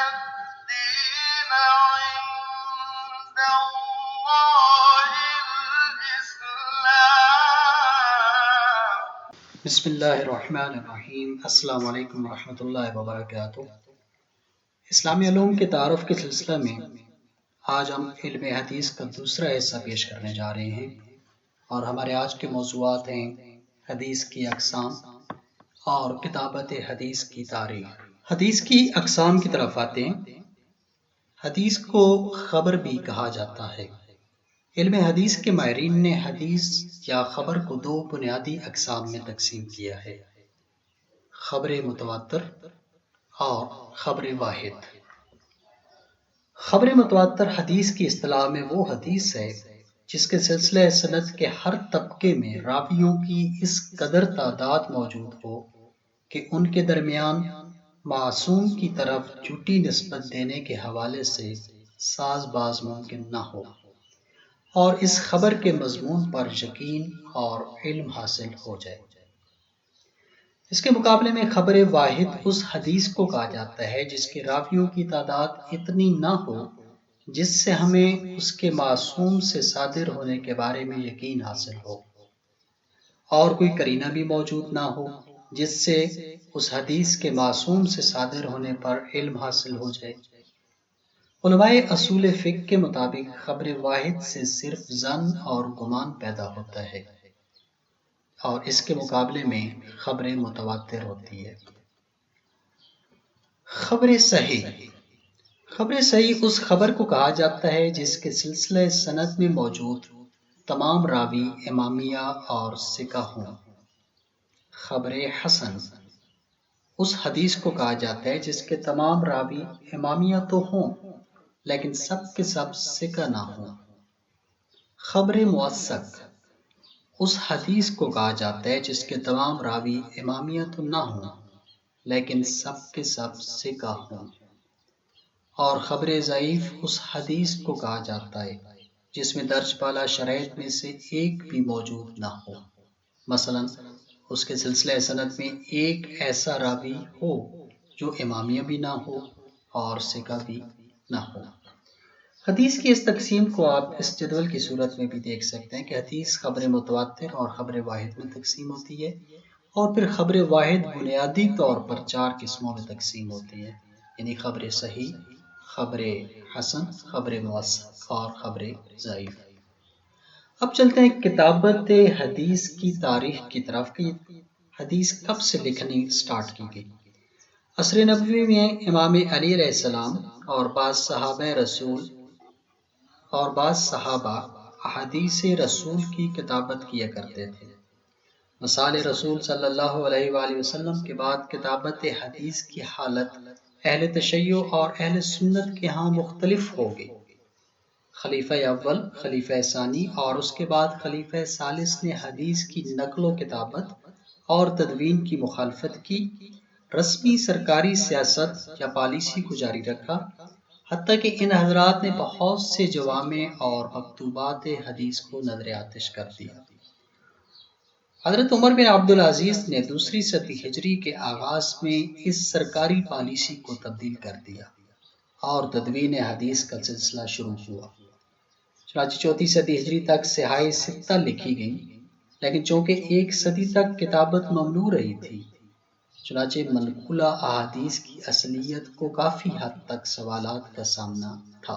الدين عند الله الإسلام. بسم اللہ الرحمن الرحیم. السلام علیکم ورحمۃ اللہ وبرکاتہ. اسلامی علوم کے تعارف کے سلسلہ میں آج ہم علم حدیث کا دوسرا حصہ پیش کرنے جا رہے ہیں، اور ہمارے آج کے موضوعات ہیں حدیث کی اقسام اور کتابت حدیث کی تاریخ. حدیث کی اقسام کی طرف آتے ہیں. حدیث کو خبر بھی کہا جاتا ہے. علم حدیث کے ماہرین نے حدیث یا خبر کو دو بنیادی اقسام میں تقسیم کیا ہے: خبر متواتر اور خبر واحد. خبر متواتر حدیث کی اصطلاح میں وہ حدیث ہے جس کے سلسلہ سند کے ہر طبقے میں راویوں کی اس قدر تعداد موجود ہو کہ ان کے درمیان معصوم کی طرف جھوٹی نسبت دینے کے حوالے سے ساز باز ممکن نہ ہو، اور اس خبر کے مضمون پر یقین اور علم حاصل ہو جائے. اس کے مقابلے میں خبر واحد اس حدیث کو کہا جاتا ہے جس کے راویوں کی تعداد اتنی نہ ہو جس سے ہمیں اس کے معصوم سے صادر ہونے کے بارے میں یقین حاصل ہو، اور کوئی قرینہ بھی موجود نہ ہو جس سے اس حدیث کے معصوم سے صادر ہونے پر علم حاصل ہو جائے. علماء اصول فقہ کے مطابق خبر واحد سے صرف ظن اور گمان پیدا ہوتا ہے، اور اس کے مقابلے میں خبر متواتر ہوتی ہے. خبر صحیح. خبر صحیح اس خبر کو کہا جاتا ہے جس کے سلسلہ سند میں موجود تمام راوی امامیہ اور ثقہ ہوں. خبر حسن اس حدیث کو کہا جاتا ہے جس کے تمام راوی امامیہ تو ہوں لیکن سب کے سب ثقہ نہ ہوں. خبر موثق اس حدیث کو کہا جاتا ہے جس کے تمام راوی امامیہ تو نہ ہوں لیکن سب کے سب ثقہ ہوں. اور خبر ضعیف اس حدیث کو کہا جاتا ہے جس میں درج بالا شرائط میں سے ایک بھی موجود نہ ہو. مثلا اس کے سلسلہ سند میں ایک ایسا راوی ہو جو امامیہ بھی نہ ہو اور ثقہ بھی نہ ہو. حدیث کی اس تقسیم کو آپ اس جدول کی صورت میں بھی دیکھ سکتے ہیں کہ حدیث خبر متواتر اور خبر واحد میں تقسیم ہوتی ہے، اور پھر خبر واحد بنیادی طور پر 4 قسموں میں تقسیم ہوتی ہے، یعنی خبر صحیح، خبر حسن، خبر موثق اور خبر ضعیف. اب چلتے ہیں کتابت حدیث کی تاریخ کی طرف کہ حدیث کب سے لکھنی سٹارٹ کی گئی. عصر نبوی میں امام علی علیہ السلام اور بعض صحابہ احادیث رسول کی کتابت کیا کرتے تھے. وصال رسول صلی اللہ علیہ وآلہ وسلم کے بعد کتابت حدیث کی حالت اہل تشیع اور اہل سنت کے ہاں مختلف ہو گئی. خلیفہ اول، خلیفہ ثانی اور اس کے بعد خلیفہ ثالث نے حدیث کی نقل و کتابت اور تدوین کی مخالفت کی. رسمی سرکاری سیاست یا پالیسی کو جاری رکھا، حتیٰ کہ ان حضرات نے بہت سے جوامع اور مکتوبات حدیث کو نظر آتش کر دیا. حضرت عمر بن عبدالعزیز نے دوسری صدی ہجری کے آغاز میں اس سرکاری پالیسی کو تبدیل کر دیا اور تدوین حدیث کا سلسلہ شروع ہوا. چنانچہ چوتھی صدی ہجری تک صحاح ستہ لکھی گئیں، لیکن چونکہ ایک صدی تک کتابت ممنوع رہی تھی، چنانچہ منقولہ احادیث کی اصلیت کو کافی حد تک سوالات کا سامنا تھا.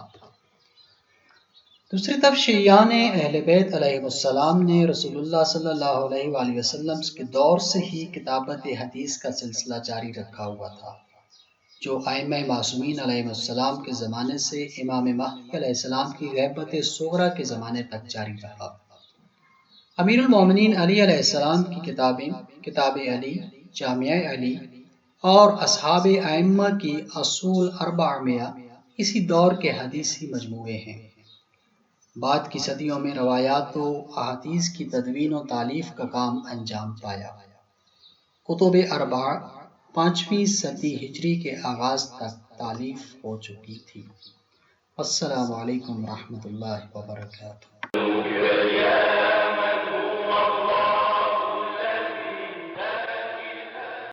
دوسری طرف شیعیان اہل بیت علیہم السلام نے رسول اللہ صلی اللہ علیہ وآلہ وسلم کے دور سے ہی کتابت حدیث کا سلسلہ جاری رکھا ہوا تھا، جو ائمہ معصومین علیہم السلام کے زمانے سے امام مہدی علیہ السلام کی غیبت صغریٰ کے زمانے تک جاری رہا. امیر المومنین علی علیہ السلام کی کتابیں کتاب علی، جامع علی اور اصحاب ائمہ کی اصول اربعہ اسی دور کے حدیثی مجموعے ہیں. بعد کی صدیوں میں روایات و احادیث کی تدوین و تالیف کا کام انجام پایا. کتب اربعہ 5ویں صدی ہجری کے آغاز تک تالیف ہو چکی تھی. السلام علیکم ورحمۃ اللہ وبرکاتہ.